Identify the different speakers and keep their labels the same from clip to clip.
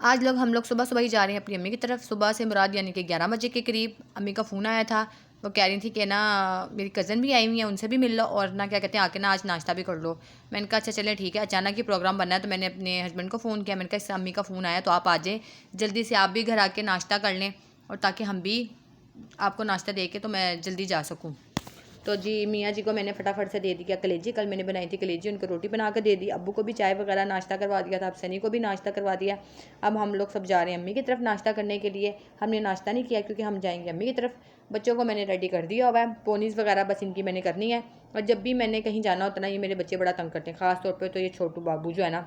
Speaker 1: आज हम लोग सुबह सुबह ही जा रहे हैं अपनी अम्मी की तरफ। सुबह से मुराद यानी कि 11 बजे के करीब अम्मी का फ़ोन आया था। वो कह रही थी कि ना मेरी कज़न भी आई हुई है, उनसे भी मिल लो और ना क्या कहते हैं आके ना आज नाश्ता भी कर लो। मैंने कहा अच्छा चलें ठीक है। अचानक ही प्रोग्राम बनना है तो मैंने अपने हस्बैंड को फ़ोन किया। मैंने कहा इससे अम्मी का फ़ोन आया तो आप आ जाएँ जल्दी से, आप भी घर आके नाश्ता कर लें और ताकि हम भी आपको नाश्ता दे के तो मैं जल्दी जा सकूँ। तो जी मियाँ जी को मैंने फटाफट से दे दिया कलेजी। कल मैंने बनाई थी कलेजी, उनको रोटी बना कर दे दी। अब्बू को भी चाय वगैरह नाश्ता करवा दिया था, अब सनी को भी नाश्ता करवा दिया। अब हम लोग सब जा रहे हैं अम्मी की तरफ नाश्ता करने के लिए। हमने नाश्ता नहीं किया क्योंकि हम जाएंगे अम्मी की तरफ। बच्चों को मैंने रेडी कर दिया हुआ है, पोनीज़ वगैरह बस इनकी मैंने करनी है। और जब भी मैंने कहीं जाना होता ना, ये मेरे बच्चे बड़ा तंग करते हैं। ख़ास तौर पर तो ये छोटू बाबू जो है ना,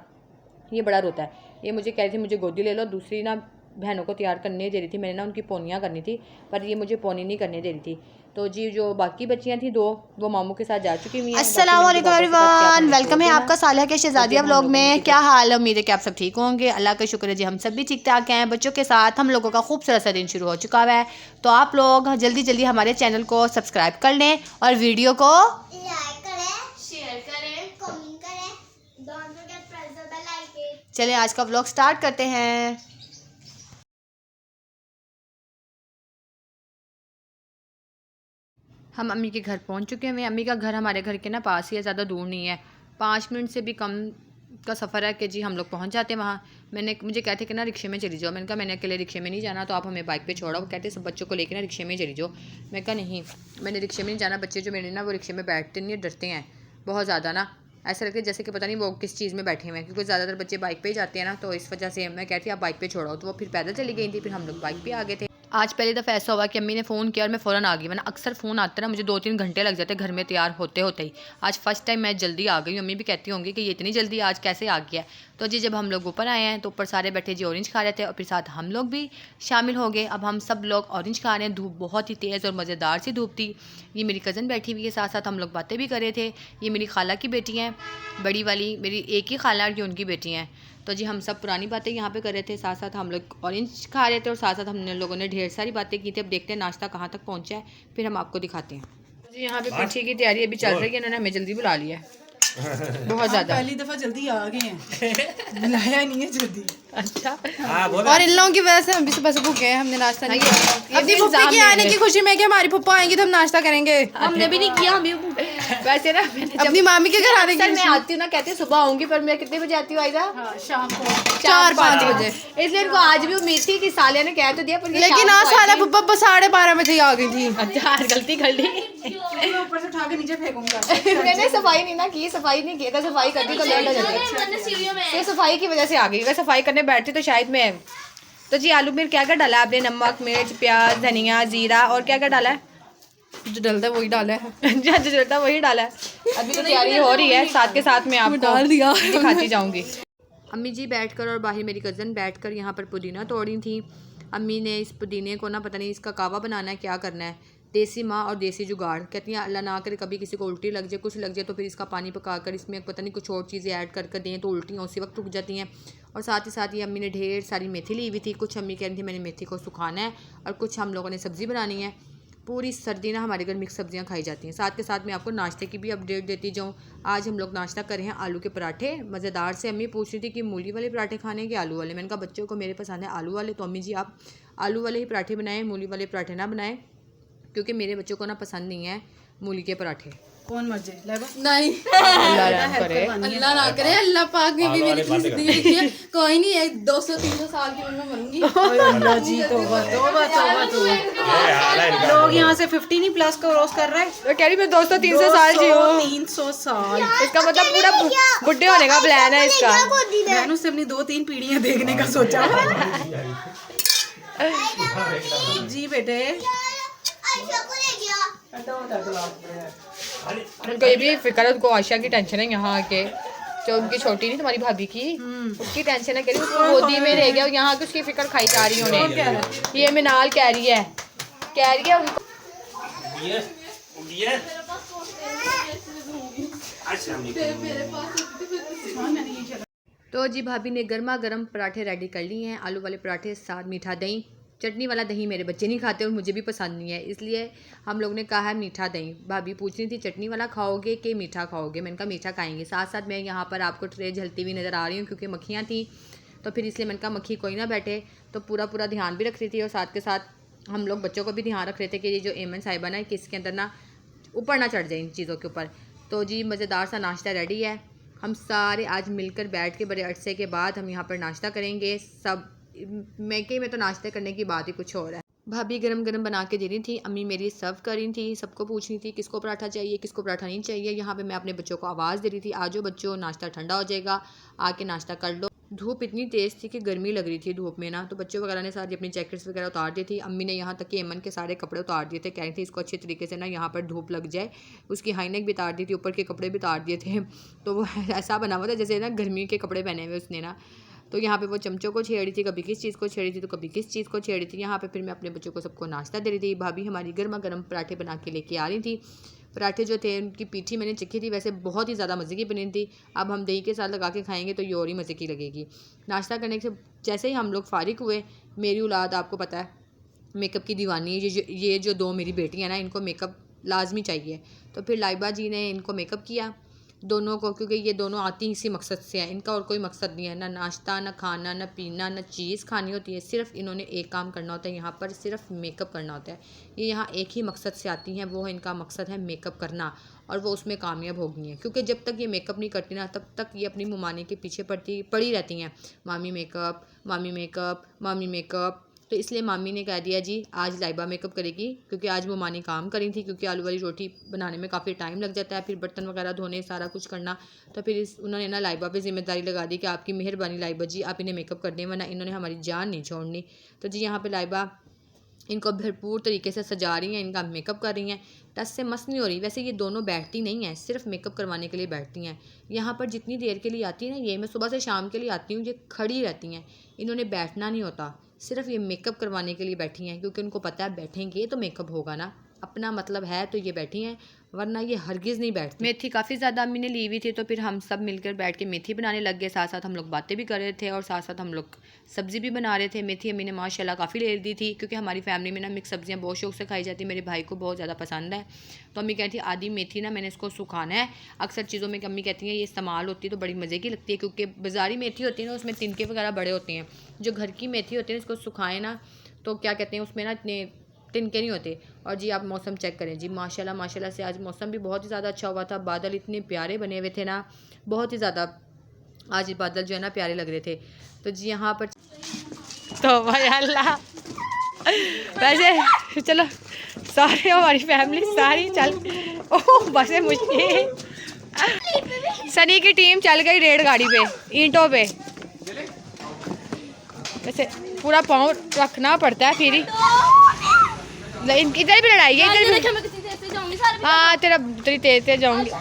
Speaker 1: ये बड़ा रोता है। ये मुझे कह रही थी मुझे गोदी ले लो, दूसरी ना बहनों को तैयार करने दे रही थी, मैंने ना उनकी पोनियाँ करनी थी पर ये मुझे पोनी नहीं करने दे रही थी। तो जी जो बाकी बच्चियाँ थी दो, वो मामू के साथ जा चुकी हुई हैं। अस्सलाम वालेकुम एवरीवन, वेलकम है आपका सालिहा के शहजादिया व्लॉग में। क्या हाल है? उम्मीद है कि आप सब ठीक होंगे। अल्लाह का शुक्र है जी हम सब भी ठीक ठाक हैं। बच्चों के साथ हम लोगों का खूबसूरत सा दिन शुरू हो चुका है, तो आप लोग जल्दी जल्दी हमारे चैनल को सब्सक्राइब कर लें और वीडियो को
Speaker 2: लाइक करें, शेयर करें, कमेंट करें, don't forget press the bell icon.
Speaker 1: चलें आज का व्लॉग स्टार्ट करते हैं। हम अम्मी के घर पहुंच चुके हैं। अम्मी का घर हमारे घर के ना पास ही है, ज़्यादा दूर नहीं है, 5 मिनट से भी कम का सफ़र है कि जी हम लोग पहुंच जाते हैं वहाँ। मुझे कहते कि ना रिक्शे में चली जाओ। मैंने कहा मैंने अकेले रिक्शे में नहीं जाना, तो आप हमें बाइक पे छोड़ो। वो कहते सब बच्चों को लेकर ना रिक्शे में चली जाओ। मैं कहा नहीं, मैंने रिक्शे में नहीं जाना। बच्चे जो मेरे ना वो रिक्शे में बैठते नहीं, डरते हैं बहुत ज़्यादा ना, ऐसा लगता है जैसे कि पता नहीं वो किस चीज़ में बैठे हुए हैं, क्योंकि ज़्यादातर बच्चे बाइक पे ही जाते हैं ना, तो इस वजह से मैं कहती आप बाइक पे छोड़ो। तो वो फिर पैदल चली गई थी, फिर हम लोग बाइक पे आ गए थे। आज पहली दफ़ा ऐसा हुआ कि अम्मी ने फ़ोन किया और मैं फ़ौरन आ गई, वरना अक्सर फ़ोन आते ना मुझे 2-3 घंटे लग जाते घर में तैयार होते होते ही। आज फ़र्स्ट टाइम मैं जल्दी आ गई हूँ। अम्मी भी कहती होंगी कि ये इतनी जल्दी आज कैसे आ गया। तो जी जब हम लोग ऊपर आए हैं तो ऊपर सारे बैठे जी ऑरेंज खा रहे थे और फिर साथ हम लोग भी शामिल हो गए। अब हम सब लोग ऑरेंज खा रहे हैं। धूप बहुत ही तेज़ और मज़ेदार सी धूप थी। ये मेरी कज़न बैठी हुई है, साथ साथ हम लोग बातें भी कर रहे थे। ये मेरी खाला की बेटी हैं, बड़ी वाली मेरी एक ही खाला और ये उनकी बेटी हैं। तो जी हम सब पुरानी बातें यहाँ पे कर रहे थे, साथ साथ हम लोग ऑरेंज खा रहे थे और साथ साथ हमने लोगों ने ढेर सारी बातें की थी। अब देखते हैं नाश्ता कहाँ तक पहुँचा है, फिर हम आपको दिखाते हैं। जी यहाँ पे पीछे की तैयारी अभी चल रही है, इन्होंने हमें जल्दी बुला लिया है बहुत ज़्यादा।
Speaker 3: पहली दफा जल्दी आ गए हैं बुलाया नहीं है जल्दी।
Speaker 1: अच्छा
Speaker 3: और इन लोगों की वजह से हम भी सुबह सुबह गए, हमने नाश्ता नहीं किया। अपनी पुप्पी के आने की खुशी में कि हमारी पप्पा आएंगी तो हम नाश्ता करेंगे।
Speaker 1: हमने भी नहीं किया। वैसे ना
Speaker 3: अपनी मामी के घर आने की
Speaker 1: मैं आती हूँ ना, कहती हूँ सुबह आऊँगी, पर मैं कितने बजे आती हूँ आयदा?
Speaker 3: शाम को
Speaker 1: 4-5 बजे। इसलिए इनको आज भी उम्मीद थी कि सालिया ने कह तो दिया, पर
Speaker 3: लेकिन आज साला पप्पा 12:30 बजे ही आ गई थी।
Speaker 1: अच्छा गलती कर ली।
Speaker 3: ऊपर से उठा के नीचे फेंकूंगा।
Speaker 1: मैंने सफाई नहीं ना की, सफाई नहीं की, अगर सफाई करती तो लेट हो जाती। तो सफाई की वजह से आ गई, अगर सफाई करने बैठती तो शायद मैं। तो जी आलू में क्या क्या डाला आपने? नमक, मिर्च, प्याज, धनिया, जीरा और क्या क्या डाला है?
Speaker 3: जो डलता है वही डाला है।
Speaker 1: जो डलता है वही डाला है। अभी तो तैयारी हो रही है, साथ के साथ मैं आपको
Speaker 3: डाल दिया
Speaker 1: दिखाती जाऊंगी। अम्मी जी बैठकर और बाहर मेरी कज़न बैठकर यहाँ पर पुदीना तोड़ी थी। अम्मी ने इस पुदीने को ना पता नहीं इसका कावा बनाना है, क्या करना है। देसी माँ और देसी जुगाड़, कहती हैं अल्लाह ना करे कभी किसी को उल्टी लग जाए, कुछ लग जाए, तो फिर इसका पानी पकाकर इसमें पता नहीं कुछ और चीज़ें ऐड कर दें तो उल्टियाँ उसी वक्त रुक जाती हैं। और साथ ही साथ ये अम्मी ने ढेर सारी मेथी ली हुई थी। कुछ अम्मी कह रही थी मैंने मेथी को सुखाना है और कुछ हम लोगों ने सब्ज़ी बनानी है। पूरी सर्दी ना हमारे घर मिक्स सब्जियां खाई जाती हैं। साथ के साथ मैं आपको नाश्ते की भी अपडेट देती जाऊँ। आज हम लोग नाश्ता कर रहे हैं आलू के पराठे मज़ेदार से। अम्मी पूछ रही थी कि मूली वाले पराठे खाने कि आलू वाले। मैंने कहा बच्चों को मेरे पसंद है आलू वाले, तो अम्मी जी आप आलू वाले ही पराठे बनाएं, मूली वाले पराठे ना बनाएं, क्योंकि मेरे बच्चों को ना पसंद नहीं है मूली के पराठे।
Speaker 3: कौन मर जाए नहीं
Speaker 1: अल्लाह करे,
Speaker 3: अल्लाह ना करे, अल्लाह पाक ने भी मेरी जिंदगी लिखी है। कोई नहीं, 200-300 साल की उम्र में मरूंगी। अल्लाह जी तौबा तौबा तौबा तौबा। लोग यहाँ से 50 नहीं प्लस क्रॉस कर रहे हैं।
Speaker 1: मैं कह रही मैं 200-300 साल जी हूँ।
Speaker 3: 300 साल,
Speaker 1: इसका मतलब पूरा बुढ़े होने का प्लान है इसका।
Speaker 3: मैंने उससे अपनी 2-3 पीढ़ियाँ देखने का सोचा। जी बेटे
Speaker 1: उनको ये भी फिक्र है, उनको आशा की टेंशन है यहाँ आके, जो उनकी छोटी नहीं तुम्हारी भाभी की, उसकी टेंशन है, कह रही उसको गोदी में रह गया और यहाँ की उसकी फिक्र खाई जा रही है उन्हें। ये मिनाल कह रही है उनको। तो जी भाभी ने गर्मा गर्म पराठे रेडी कर लिए हैं, आलू वाले पराठे, साथ मीठा दही। चटनी वाला दही मेरे बच्चे नहीं खाते और मुझे भी पसंद नहीं है, इसलिए हम लोग ने कहा है मीठा दही। भाभी पूछ रही थी चटनी वाला खाओगे कि मीठा खाओगे? मैंने कहा मीठा खाएंगे। साथ साथ मैं यहाँ पर आपको ट्रे जलती हुई नज़र आ रही हूँ क्योंकि मक्खियाँ थी, तो फिर इसलिए मैंने कहा मक्खी कोई ना बैठे, तो पूरा ध्यान भी रख रही थी और साथ के साथ हम लोग बच्चों को भी ध्यान रख रहे थे कि ये जो एमन साहिबा ना कि इसके अंदर ना ऊपर ना चढ़ जाए इन चीज़ों के ऊपर। तो जी मज़ेदार सा नाश्ता रेडी है, हम सारे आज मिलकर बैठ के बड़े अरसे के बाद हम यहाँ पर नाश्ता करेंगे। सब मैके में तो नाश्ते करने की बात ही कुछ और है। भाभी गरम गरम बना के दे रही थी, अम्मी मेरी सर्व कर रही थी, सबको पूछ रही थी किसको पराठा चाहिए किसको पराठा नहीं चाहिए। यहाँ पे मैं अपने बच्चों को आवाज़ दे रही थी, आजो बच्चों नाश्ता ठंडा हो जाएगा, आके नाश्ता कर लो। धूप इतनी तेज़ थी कि गर्मी लग रही थी धूप में ना, तो बच्चों वगैरह ने सारी अपनी जैकेट्स वगैरह उतार दी थी। अम्मी ने यहाँ तक कि एमन के सारे कपड़े उतार दिए थे, कह रही थी इसको अच्छे तरीके से ना यहाँ पर धूप लग जाए। उसकी हाई नेक भी उतार दी थी, ऊपर के कपड़े भी उतार दिए थे, तो वो ऐसा बना हुआ था जैसे ना गर्मी के कपड़े पहने हुए उसने ना। तो यहाँ पे वो चमचों को छेड़ी थी, कभी किस चीज़ को छेड़ी थी तो कभी किस चीज़ को छेड़ी थी। यहाँ पे फिर मैं अपने बच्चों को सबको नाश्ता दे रही थी। भाभी हमारी गर्मा गर्म पराठे बना के लेके आ रही थी। पराठे जो थे उनकी पीठी मैंने चखी थी, वैसे बहुत ही ज़्यादा मज़े की बनी थी। अब हम दही के साथ लगा के खाएंगे तो ये और ही मज़े की लगेगी। नाश्ता करने से जैसे ही हम लोग फारिग हुए, मेरी औलाद आपको पता है मेकअप की दीवानी है। ये जो दो मेरी बेटियाँ ना, इनको मेकअप लाजमी चाहिए। तो फिर लाइबा जी ने इनको मेकअप किया दोनों को, क्योंकि ये दोनों आती ही इसी मकसद से हैं, इनका और कोई मकसद नहीं है, ना नाश्ता ना खाना ना पीना ना चीज़ खानी होती है। सिर्फ इन्होंने एक काम करना होता है, यहाँ पर सिर्फ मेकअप करना होता है। ये यहाँ एक ही मकसद से आती हैं, वो इनका मकसद है मेकअप करना, और वो उसमें कामयाब होगी हैं। क्योंकि जब तक ये मेकअप नहीं करती ना, तब तक ये अपनी ममानी के पीछे पड़ी रहती हैं, मामी मेकअप मामी मेकअप मामी मेकअप। तो इसलिए मामी ने कह दिया जी आज लाइबा मेकअप करेगी, क्योंकि आज वो मानी काम करी थी, क्योंकि आलू वाली रोटी बनाने में काफ़ी टाइम लग जाता है, फिर बर्तन वगैरह धोने सारा कुछ करना। तो फिर उन्होंने ना लाइबा पे जिम्मेदारी लगा दी कि आपकी मेहरबानी लाइबा जी, आप इन्हें मेकअप करने, वरना इन्होंने हमारी जान नहीं छोड़नी। तो जी यहाँ पर लाइबा इनको भरपूर तरीके से सजा रही हैं, इनका मेकअप कर रही हैं, टच से मस्त नहीं हो रही। वैसे ये दोनों बैठती नहीं हैं, सिर्फ मेकअप करवाने के लिए बैठती हैं। यहाँ पर जितनी देर के लिए आती है ना, ये मैं सुबह से शाम के लिए आती हूँ, ये खड़ी रहती हैं, इन्होंने बैठना नहीं होता, सिर्फ ये मेकअप करवाने के लिए बैठी हैं, क्योंकि उनको पता है बैठेंगे तो मेकअप होगा ना, अपना मतलब है तो ये बैठी हैं, वरना ये हरगिज़ नहीं बैठती। मेथी काफ़ी ज़्यादा अम्मी ने ली हुई थी, तो फिर हम सब मिलकर बैठ के मेथी बनाने लग गए। साथ साथ हम लोग बातें भी कर रहे थे और साथ साथ हम लोग सब्ज़ी भी बना रहे थे। मेथी अम्मी ने माशाल्लाह काफ़ी ले दी थी, क्योंकि हमारी फैमिली में ना मिक्स सब्ज़ियाँ बहुत शौक से खाई जाती, मेरे भाई को बहुत ज़्यादा पसंद है। तो अम्मी कहती आधी मेथी ना मैंने इसको सुखाना है। अक्सर चीज़ों में अम्मी कहती हैं ये इस्तेमाल होती है तो बड़ी मज़े की लगती है, क्योंकि बाज़ारी मेथी होती है ना, उसमें तिनके वगैरह बड़े होते हैं। जो घर की मेथी होती है इसको सुखाएं ना, तो क्या कहते हैं उसमें ना इतने तिनके नहीं होते। और जी आप मौसम चेक करें जी, माशाल्लाह माशाल्लाह से आज मौसम भी बहुत ही ज़्यादा अच्छा हुआ था, बादल इतने प्यारे बने हुए थे ना, बहुत ही ज़्यादा आज बादल जो है ना प्यारे लग रहे थे। तो जी यहाँ पर तो भाई अल्लाह वैसे चलो सारे हमारी फैमिली सारी चल, ओह बस मुझे सनी की टीम चल गई रेलगाड़ी पे ईंटों पे, वैसे पूरा पाँव रखना पड़ता है फिर ही। इधर भी लड़ाई है, इधर भी हाँ तेरा तेरी तेज तेज जाऊंगी।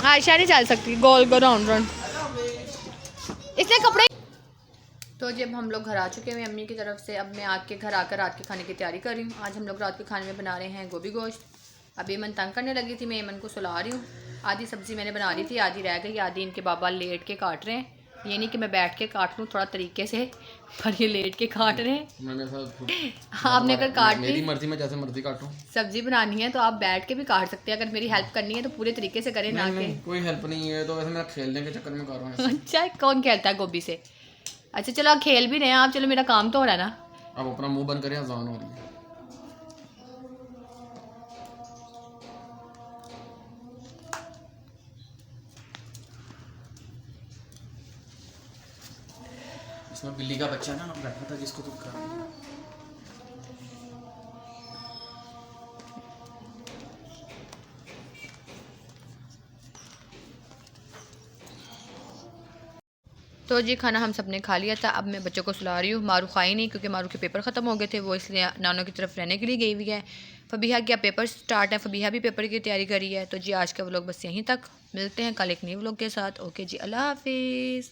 Speaker 1: आयशा नहीं चल सकती गोल गोल राउंड राउंड, इसलिए कपड़े। तो जब हम लोग घर आ चुके हैं अम्मी की तरफ से, अब मैं आके घर आकर रात के खाने की तैयारी कर रही हूँ। आज हम लोग रात के खाने में बना रहे हैं गोभी गोश्त। अब एमन तंग करने लगी थी, मैं एमन को सुला रही हूँ। आधी सब्ज़ी मैंने बना ली थी, आधी रह गई, आधी इनके बाबा लेट के काट रहे हैं। ये नहीं कि मैं बैठ के काट लूँ थोड़ा तरीके से, पर ये लेट के काट रहे हैं। मैंने आपने अगर काट
Speaker 4: मेरी मर्जी में जैसे मर्जी काटूं।
Speaker 1: सब्जी बनानी है तो आप बैठ के भी काट सकते हैं, अगर मेरी हेल्प करनी है तो पूरे तरीके से करें, ना के
Speaker 4: कोई हेल्प नहीं है, तो वैसे मैं खेलने के चक्कर में कर रहा हूँ।
Speaker 1: अच्छा कौन खेलता है गोभी से? अच्छा चलो आप खेल भी रहे हैं आप, चलो मेरा काम तो हो रहा है ना।
Speaker 4: अब अपना मुंह बंद करें, अज़ान हो रही है। इसमें बिल्ली का बच्चा ना बैठा था जिसको तुम कर
Speaker 1: तो जी खाना हम सब ने खा लिया था। अब मैं बच्चों को सुला रही हूँ। मारू खाई नहीं क्योंकि मारू के पेपर ख़त्म हो गए थे, वो इसलिए नानों की तरफ रहने के लिए गई हुई है। फबीहा क्या पेपर स्टार्ट है, फबीहा भी पेपर की तैयारी करी है। तो जी आज का व्लॉग बस यहीं तक, मिलते हैं कल एक नए व्लॉग के साथ। ओके जी, अल्लाह हाफिज़।